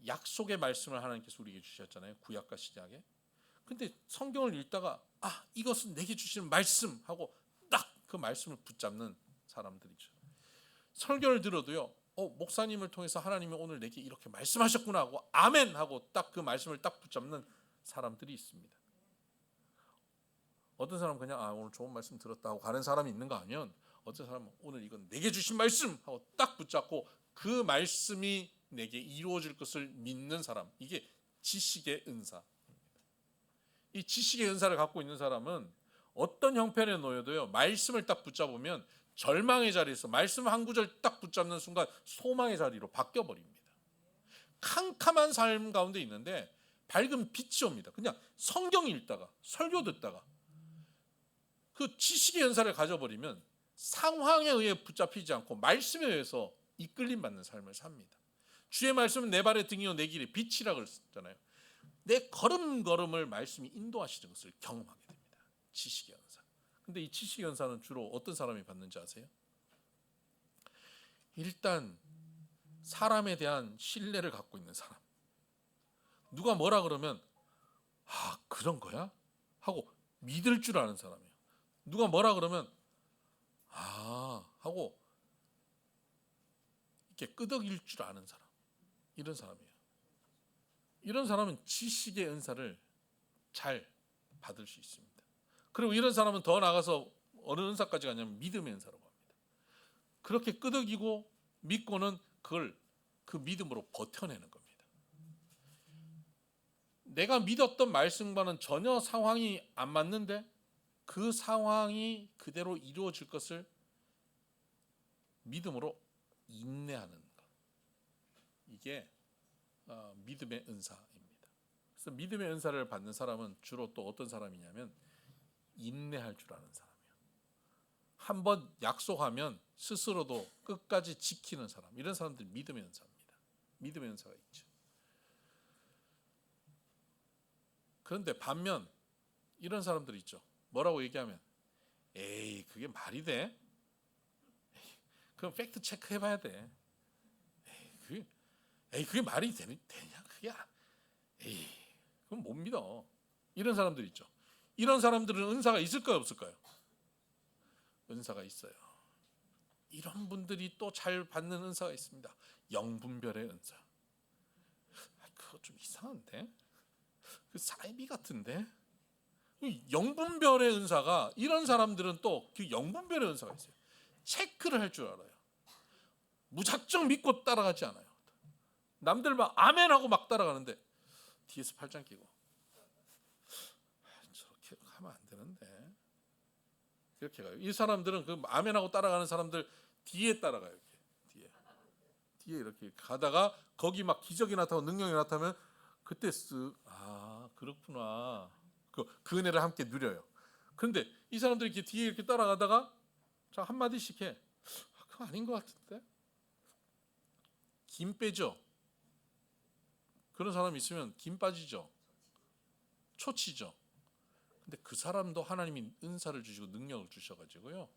약속의 말씀을 하나님께서 우리에게 주셨잖아요. 구약과 신약에. 근데 성경을 읽다가 이것은 내게 주시는 말씀 하고 딱 그 말씀을 붙잡는 사람들이죠. 설교를 들어도요. 목사님을 통해서 하나님이 오늘 내게 이렇게 말씀하셨구나 하고 아멘 하고 딱 그 말씀을 딱 붙잡는 사람들이 있습니다. 어떤 사람은 그냥 오늘 좋은 말씀 들었다 하고 가는 사람이 있는가 하면 어떤 사람은 오늘 이건 내게 주신 말씀 하고 딱 붙잡고 그 말씀이 내게 이루어질 것을 믿는 사람, 이게 지식의 은사입니다. 이 지식의 은사를 갖고 있는 사람은 어떤 형편에 놓여도요, 말씀을 딱 붙잡으면 절망의 자리에서 말씀 한 구절 딱 붙잡는 순간 소망의 자리로 바뀌어버립니다. 캄캄한 삶 가운데 있는데 밝은 빛이 옵니다. 그냥 성경 읽다가 설교 듣다가 그 지식의 연사를 가져버리면 상황에 의해 붙잡히지 않고 말씀에 의해서 이끌림 받는 삶을 삽니다. 주의 말씀은 내 발의 등이요 내 길의 빛이라 그랬잖아요. 내 걸음걸음을 말씀이 인도하시는 것을 경험하게 됩니다. 지식의 연사. 근데 이 지식의 연사는 주로 어떤 사람이 받는지 아세요? 일단 사람에 대한 신뢰를 갖고 있는 사람. 누가 뭐라 그러면 그런 거야? 하고 믿을 줄 아는 사람이에요. 누가 뭐라 그러면 하고 이렇게 끄덕일 줄 아는 사람. 이런 사람이에요. 이런 사람은 지식의 은사를 잘 받을 수 있습니다. 그리고 이런 사람은 더 나아가서 어느 은사까지 가냐면 믿음의 은사라고 합니다. 그렇게 끄덕이고 믿고는 그걸 그 믿음으로 버텨내는 겁니다. 내가 믿었던 말씀과는 전혀 상황이 안 맞는데 그 상황이 그대로 이루어질 것을 믿음으로 인내하는 것. 이게 믿음의 은사입니다. 그래서 믿음의 은사를 받는 사람은 주로 또 어떤 사람이냐면 인내할 줄 아는 사람이에요. 한번 약속하면 스스로도 끝까지 지키는 사람. 이런 사람들이 믿음의 은사입니다. 믿음의 은사가 있죠. 그런데 반면 이런 사람들 있죠. 뭐라고 얘기하면 그게 말이 돼? 그럼 팩트 체크해봐야 돼. 그게 말이 되냐? 그건 못 믿어. 이런 사람들 있죠. 이런 사람들은 은사가 있을까요, 없을까요? 은사가 있어요. 이런 분들이 또 잘 받는 은사가 있습니다. 영분별의 은사. 그거 좀 이상한데? 그 사이비 같은데? 영분별의 은사가 이런 사람들은 또 그 영분별의 은사가 있어요. 체크를 할 줄 알아요. 무작정 믿고 따라가지 않아요. 남들 막 아멘하고 막 따라가는데 뒤에서 팔짱 끼고 저렇게 하면 안 되는데 이렇게 가요. 이 사람들은 그 아멘하고 따라가는 사람들 뒤에 따라가요. 이렇게 뒤에 이렇게 가다가 거기 막 기적이 나타나고 능력이 나타나면 그때 그렇구나. 그 은혜를 함께 누려요. 그런데 이 사람들이 이렇게 뒤에 이렇게 따라가다가 자 한마디씩 해. 그거 아닌 것 같은데? 김 빼죠. 그런 사람이 있으면 김 빠지죠. 초치죠. 근데 그 사람도 하나님이 은사를 주시고 능력을 주셔가지고요.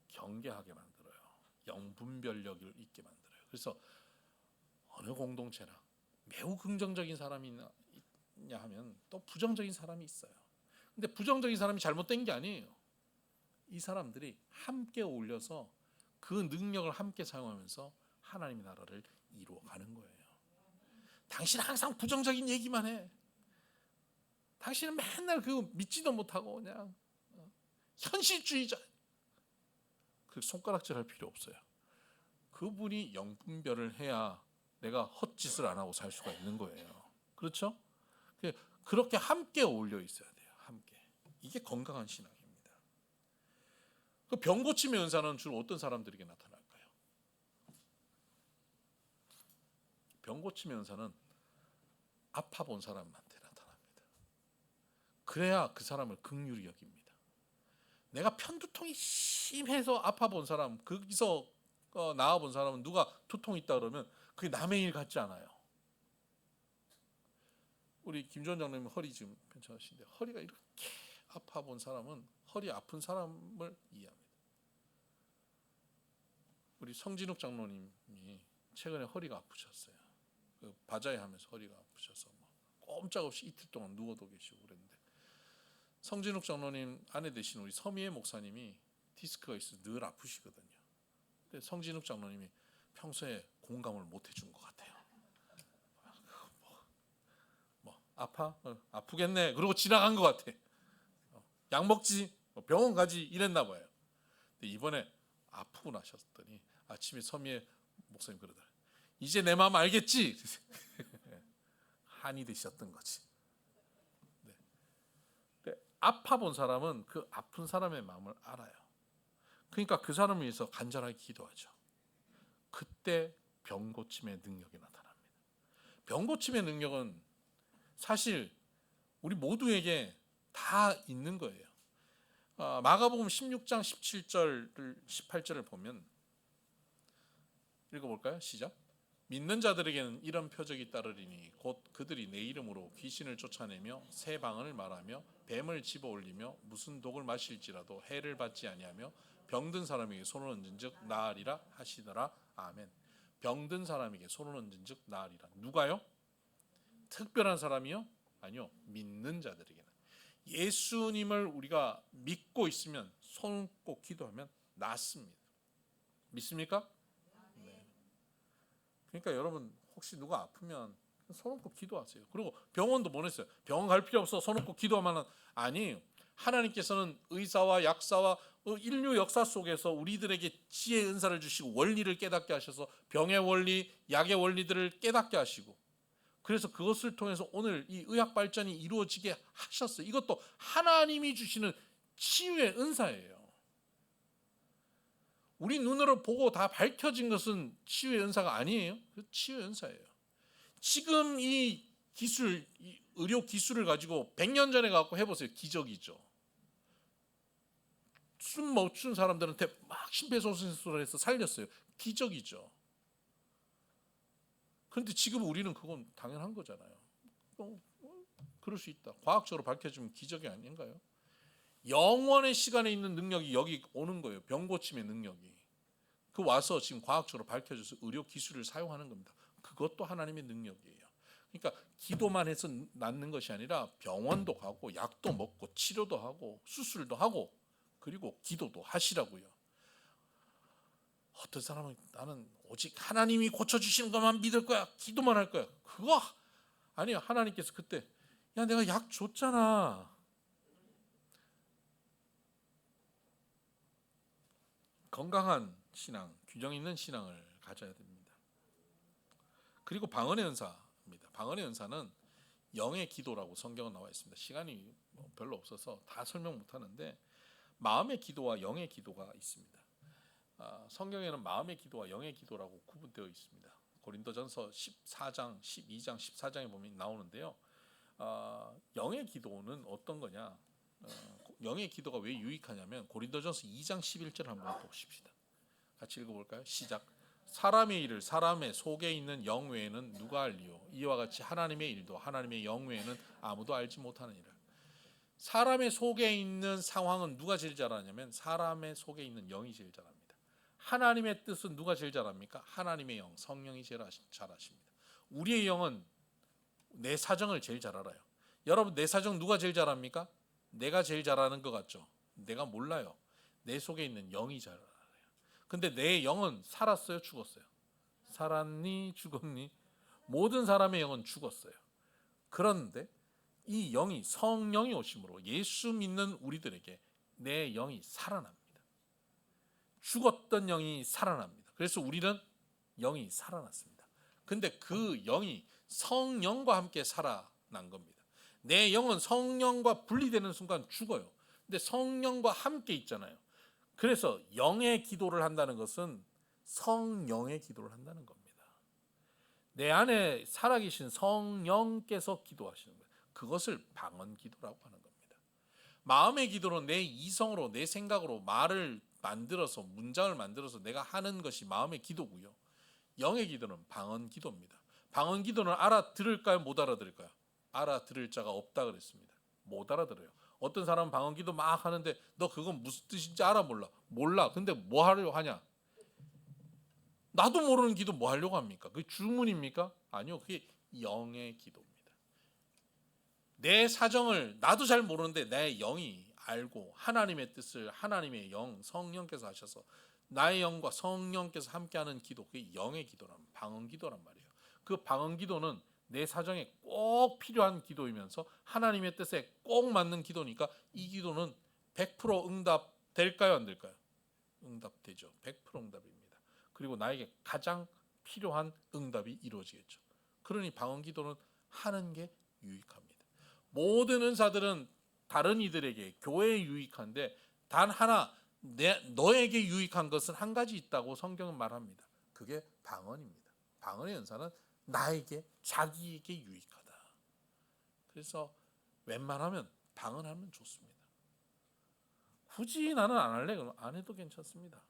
경계하게 만들어요. 영분별력을 있게 만들어요. 그래서 어느 공동체나 매우 긍정적인 사람이 있냐 하면 또 부정적인 사람이 있어요. 근데 부정적인 사람이 잘못된 게 아니에요. 이 사람들이 함께 어울려서 그 능력을 함께 사용하면서 하나님의 나라를 이루어가는 거예요. 당신은 항상 부정적인 얘기만 해. 당신은 맨날 그거 믿지도 못하고 그냥 현실주의자. 그 손가락질 할 필요 없어요. 그분이 영분별을 해야 내가 헛짓을 안 하고 살 수가 있는 거예요. 그렇죠? 그렇게 함께 어울려 있어야 돼요. 함께. 이게 건강한 신앙입니다. 그 병 고침의 은사는 주로 어떤 사람들에게 나타날까요? 병 고침의 은사는 아파 본 사람한테 나타납니다. 그래야 그 사람을 긍휼히 여깁니다. 내가 편두통이 심해서 아파 본 사람, 거기서 나아 본 사람은 누가 두통 있다 그러면 그게 남의 일 같지 않아요. 우리 김주원 장로님 허리 지금 괜찮으신데 허리가 이렇게 아파 본 사람은 허리 아픈 사람을 이해합니다. 우리 성진욱 장로님이 최근에 허리가 아프셨어요. 그 바자회 하면서 허리가 아프셔서 꼼짝없이 이틀 동안 누워도 계시고 그랬는데, 성진욱 장로님 아내 되신 우리 서미애 목사님이 디스크가 있어서 늘 아프시거든요. 근데 성진욱 장로님이 평소에 공감을 못 해준 것 같아요. 아파? 아프겠네. 그러고 지나간 것 같아. 약 먹지, 병원 가지 이랬나 봐요. 근데 이번에 아프고 나셨더니 아침에 서미애 목사님 그러더라고요. 이제 내 마음 알겠지? 한이 되셨던 거지. 네. 근데 아파 본 사람은 그 아픈 사람의 마음을 알아요. 그러니까 그 사람을 위해서 간절하게 기도하죠. 그때 병 고침의 능력이 나타납니다. 병 고침의 능력은 사실 우리 모두에게 다 있는 거예요. 마가복음 16장 17절 18절을 보면 읽어볼까요? 시작. 믿는 자들에게는 이런 표적이 따르리니 곧 그들이 내 이름으로 귀신을 쫓아내며 새 방언을 말하며 뱀을 집어올리며 무슨 독을 마실지라도 해를 받지 아니하며 병든 사람에게 손을 얹은즉 나으리라 하시더라. 아멘. 병든 사람에게 손을 얹은즉 나으리라. 누가요? 특별한 사람이요? 아니요. 믿는 자들에게는. 예수님을 우리가 믿고 있으면 손 꼭 기도하면 낫습니다. 믿습니까? 네. 그러니까 여러분 혹시 누가 아프면 손 얹고 기도하세요. 그리고 병원도 보냈어요. 병원 갈 필요 없어. 손 얹고 기도하면 아니, 하나님께서는 의사와 약사와 인류 역사 속에서 우리들에게 지혜의 은사를 주시고 원리를 깨닫게 하셔서 병의 원리, 약의 원리들을 깨닫게 하시고, 그래서 그것을 통해서 오늘 이 의학 발전이 이루어지게 하셨어요. 이것도 하나님이 주시는 치유의 은사예요. 우리 눈으로 보고 다 밝혀진 것은 치유의 은사가 아니에요. 치유의 은사예요. 지금 이 기술, 이 의료 기술을 가지고 100년 전에 갖고 해보세요. 기적이죠. 숨 못 춘 사람들한테 막 심폐소생술을 해서 살렸어요. 기적이죠. 그런데 지금 우리는 그건 당연한 거잖아요. 그럴 수 있다. 과학적으로 밝혀지면 기적이 아닌가요? 영원의 시간에 있는 능력이 여기 오는 거예요. 병 고침의 능력이. 그 와서 지금 과학적으로 밝혀져서 의료 기술을 사용하는 겁니다. 그것도 하나님의 능력이에요. 그러니까 기도만 해서 낫는 것이 아니라 병원도 가고 약도 먹고 치료도 하고 수술도 하고 그리고 기도도 하시라고요. 어떤 사람은 나는 오직 하나님이 고쳐주시는 것만 믿을 거야. 기도만 할 거야. 그거 아니요. 하나님께서 그때 야 내가 약 줬잖아. 건강한 신앙, 균형 있는 신앙을 가져야 됩니다. 그리고 방언의 은사입니다. 방언의 은사는 영의 기도라고 성경은 나와 있습니다. 시간이 별로 없어서 다 설명 못하는데 마음의 기도와 영의 기도가 있습니다. 성경에는 마음의 기도와 영의 기도라고 구분되어 있습니다. 고린도전서 14장, 12장, 14장에 보면 나오는데요. 영의 기도는 어떤 거냐? 영의 기도가 왜 유익하냐면 고린도전서 2장 11절 한번 보십시다. 같이 읽어볼까요? 시작. 사람의 일을 사람의 속에 있는 영 외에는 누가 알리요? 이와 같이 하나님의 일도 하나님의 영 외에는 아무도 알지 못하느니라. 사람의 속에 있는 상황은 누가 제일 잘하냐면 사람의 속에 있는 영이 제일 잘합니다. 하나님의 뜻은 누가 제일 잘합니까? 하나님의 영, 성령이 제일 잘하십니다. 우리의 영은 내 사정을 제일 잘 알아요. 여러분 내 사정 누가 제일 잘합니까? 내가 제일 잘하는 것 같죠? 내가 몰라요. 내 속에 있는 영이 잘 알아요. 근데 내 영은 살았어요? 죽었어요? 살았니? 죽었니? 모든 사람의 영은 죽었어요. 그런데 이 영이 성령이 오심으로 예수 믿는 우리들에게 내 영이 살아납니다. 죽었던 영이 살아납니다. 그래서 우리는 영이 살아났습니다. 근데 그 영이 성령과 함께 살아난 겁니다. 내 영은 성령과 분리되는 순간 죽어요. 근데 성령과 함께 있잖아요. 그래서 영의 기도를 한다는 것은 성령의 기도를 한다는 겁니다. 내 안에 살아계신 성령께서 기도하시는 거예요. 그것을 방언 기도라고 하는 겁니다. 마음의 기도는 내 이성으로 내 생각으로 말을 만들어서 문장을 만들어서 내가 하는 것이 마음의 기도고요. 영의 기도는 방언 기도입니다. 방언 기도는 알아들을까요? 못 알아들을까요? 알아들을 자가 없다 그랬습니다. 못 알아들어요. 어떤 사람은 방언 기도 막 하는데 너 그건 무슨 뜻인지 알아 몰라. 몰라. 근데 뭐 하려고 하냐? 나도 모르는 기도 뭐 하려고 합니까? 그게 주문입니까? 아니요. 그게 영의 기도입니다. 내 사정을 나도 잘 모르는데 내 영이 알고 하나님의 뜻을 하나님의 영, 성령께서 하셔서 나의 영과 성령께서 함께하는 기도, 그게 영의 기도란, 방언 기도란 말이에요. 그 방언 기도는 내 사정에 꼭 필요한 기도이면서 하나님의 뜻에 꼭 맞는 기도니까 이 기도는 100% 응답 될까요? 안 될까요? 응답되죠. 100% 응답입니다. 그리고 나에게 가장 필요한 응답이 이루어지겠죠. 그러니 방언 기도는 하는 게 유익합니다. 모든 은사들은 다른 이들에게, 교회에 유익한데 단 하나 너에게 유익한 것은 한 가지 있다고 성경은 말합니다. 그게 방언입니다. 방언의 은사는 나에게, 자기에게 유익하다. 그래서 웬만하면 방언하면 좋습니다. 굳이 나는 안 할래? 그럼 안 해도 괜찮습니다.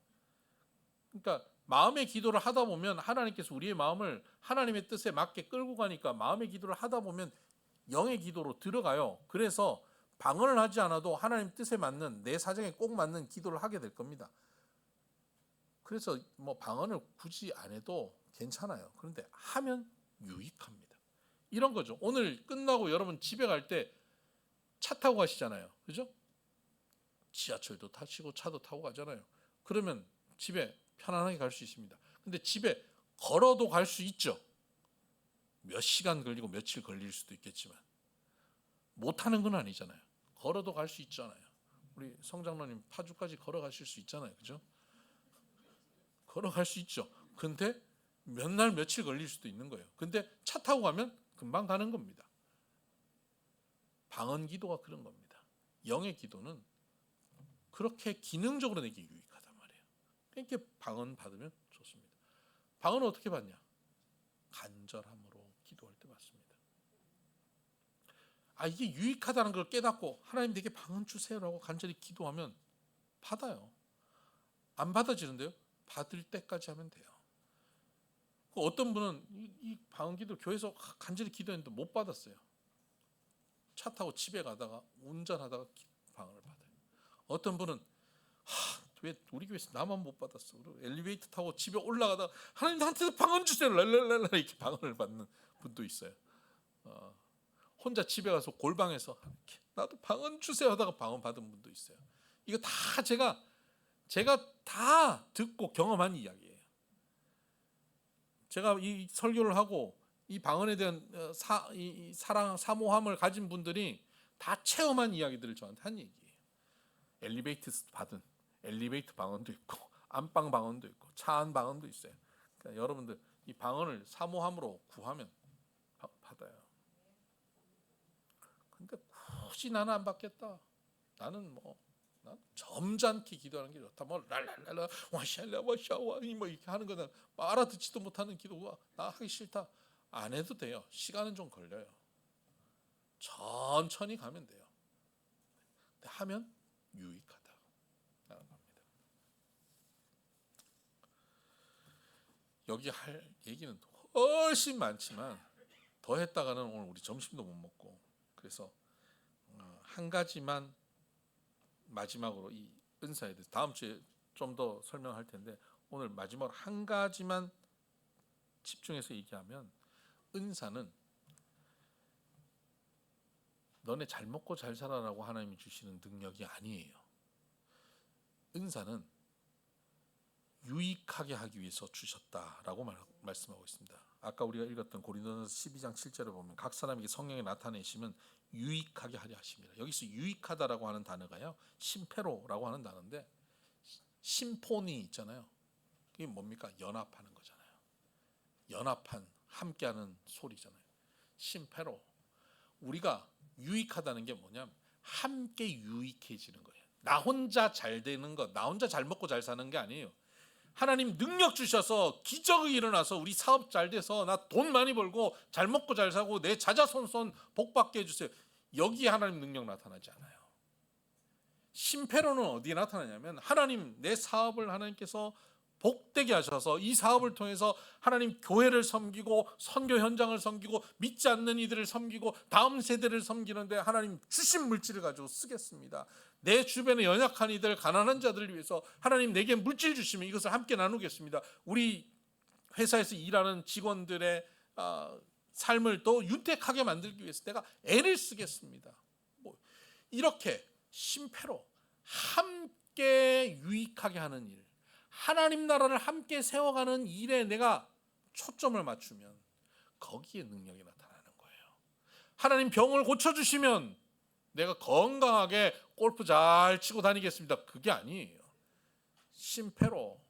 그러니까 마음의 기도를 하다 보면 하나님께서 우리의 마음을 하나님의 뜻에 맞게 끌고 가니까 마음의 기도를 하다 보면 영의 기도로 들어가요. 그래서 방언을 하지 않아도 하나님 뜻에 맞는, 내 사정에 꼭 맞는 기도를 하게 될 겁니다. 그래서 뭐 방언을 굳이 안 해도 괜찮아요. 그런데 하면 유익합니다. 이런 거죠. 오늘 끝나고 여러분 집에 갈 때 차 타고 가시잖아요. 그죠? 지하철도 타시고 차도 타고 가잖아요. 그러면 집에 편안하게 갈 수 있습니다. 근데 집에 걸어도 갈 수 있죠. 몇 시간 걸리고 며칠 걸릴 수도 있겠지만 못하는 건 아니잖아요. 걸어도 갈 수 있잖아요. 우리 성장로님 파주까지 걸어가실 수 있잖아요. 그죠? 걸어갈 수 있죠. 근데 몇 날 며칠 걸릴 수도 있는 거예요. 근데 차 타고 가면 금방 가는 겁니다. 방언 기도가 그런 겁니다. 영의 기도는 그렇게 기능적으로 내게 유익하단 말이에요. 그러니까 방언 받으면 좋습니다. 방언은 어떻게 받냐? 간절함으로 기도할 때 받습니다. 이게 유익하다는 걸 깨닫고 하나님 내게 방언 주세요라고 간절히 기도하면 받아요. 안 받아지는데요? 받을 때까지 하면 돼요. 어떤 분은 이 방언 기도 교회에서 간절히 기도했는데 못 받았어요. 차 타고 집에 가다가 운전하다가 방언을 받아요. 어떤 분은 왜 우리 교회에서 나만 못 받았어? 그리고 엘리베이터 타고 집에 올라가다가 하나님 나한테도 방언 주세요 랄랄랄라 이렇게 방언을 받는 분도 있어요. 혼자 집에 가서 골방에서 나도 방언 주세요 하다가 방언 받은 분도 있어요. 이거 다 제가 다 듣고 경험한 이야기예요. 제가 이 설교를 하고 이 방언에 대한 사랑, 사모함을 가진 분들이 다 체험한 이야기들을 저한테 한 얘기예요. 엘리베이터 방언도 있고 안방 방언도 있고 차 안 방언도 있어요. 그러니까 여러분들 이 방언을 사모함으로 구하면 받아요. 근데 굳이 나는 안 받겠다. 나는 난 점잖게 기도하는 게 좋다. 랄랄랄라 와샬라 와샤와 이렇게 하는 거는 알아듣지도 못하는 기도가 나 하기 싫다. 안 해도 돼요. 시간은 좀 걸려요. 천천히 가면 돼요. 근데 하면 유익하다. 라는 겁니다. 여기 할 얘기는 훨씬 많지만 더 했다가는 오늘 우리 점심도 못 먹고, 그래서 한 가지만 마지막으로 이 은사에 대해서 다음 주에 좀 더 설명할 텐데 오늘 마지막으로 한 가지만 집중해서 얘기하면, 은사는 너네 잘 먹고 잘 살아라고 하나님이 주시는 능력이 아니에요. 은사는 유익하게 하기 위해서 주셨다라고 말씀하고 있습니다. 아까 우리가 읽었던 고린도전서 12장 7절에 보면 각 사람에게 성령이 나타내시면 유익하게 하려 하십니다. 여기서 유익하다라고 하는 단어가요, 심페로라고 하는 단어인데, 심포니 있잖아요. 그게 뭡니까? 연합하는 거잖아요. 연합한, 함께하는 소리잖아요. 심페로. 우리가 유익하다는 게 뭐냐면 함께 유익해지는 거예요. 나 혼자 잘 되는 것, 나 혼자 잘 먹고 잘 사는 게 아니에요. 하나님 능력 주셔서 기적이 일어나서 우리 사업 잘 돼서 나 돈 많이 벌고 잘 먹고 잘 사고 내 자자손손 복 받게 해주세요. 여기에 하나님 능력 나타나지 않아요. 심페로는 어디에 나타나냐면, 하나님 내 사업을 하나님께서 복되게 하셔서 이 사업을 통해서 하나님 교회를 섬기고 선교 현장을 섬기고 믿지 않는 이들을 섬기고 다음 세대를 섬기는데 하나님 주신 물질을 가지고 쓰겠습니다. 내 주변에 연약한 이들, 가난한 자들을 위해서 하나님 내게 물질 주시면 이것을 함께 나누겠습니다. 우리 회사에서 일하는 직원들의 삶을 더 윤택하게 만들기 위해서 내가 애를 쓰겠습니다. 뭐 이렇게 심패로 함께 유익하게 하는 일, 하나님 나라를 함께 세워가는 일에 내가 초점을 맞추면 거기에 능력이 나타나는 거예요. 하나님 병을 고쳐주시면 내가 건강하게 골프 잘 치고 다니겠습니다. 그게 아니에요. 심패로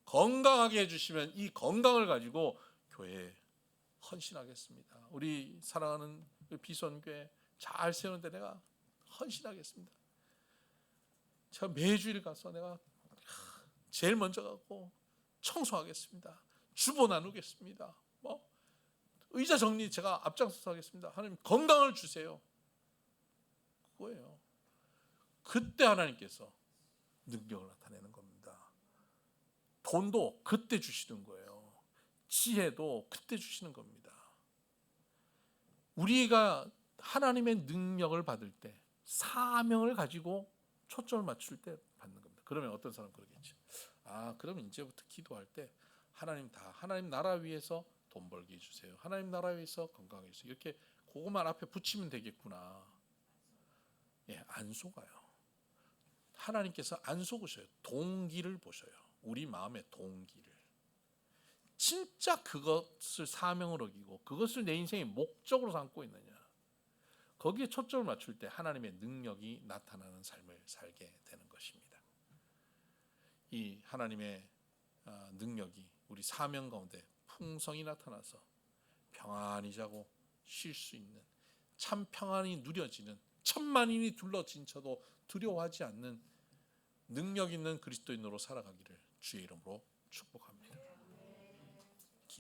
건강하게 해주시면 이 건강을 가지고 교회에 헌신하겠습니다. 우리 사랑하는 비선교회 잘 세우는데 내가 헌신하겠습니다. 제가 매주일 가서 내가 제일 먼저 가고 청소하겠습니다. 주보 나누겠습니다. 뭐 의자 정리 제가 앞장서서 하겠습니다. 하나님 건강을 주세요. 그거예요. 그때 하나님께서 능력을 나타내는 겁니다. 돈도 그때 주시는 거예요. 지혜도 그때 주시는 겁니다. 우리가 하나님의 능력을 받을 때 사명을 가지고 초점을 맞출 때 받는 겁니다. 그러면 어떤 사람은 그러겠지. 그럼 이제부터 기도할 때 하나님 나라 위해서 돈 벌게 해주세요. 하나님 나라 위해서 건강하게 해주세요. 이렇게 그것만 앞에 붙이면 되겠구나. 안 속아요. 하나님께서 안 속으셔요. 동기를 보셔요. 우리 마음의 동기를. 진짜 그것을 사명을 어기고 그것을 내 인생의 목적으로 삼고 있느냐. 거기에 초점을 맞출 때 하나님의 능력이 나타나는 삶을 살게 되는 것입니다. 이 하나님의 능력이 우리 사명 가운데 풍성히 나타나서 평안히 자고 쉴 수 있는, 참 평안이 누려지는, 천만인이 둘러진 쳐도 두려워하지 않는 능력 있는 그리스도인으로 살아가기를 주의 이름으로 축복합니다.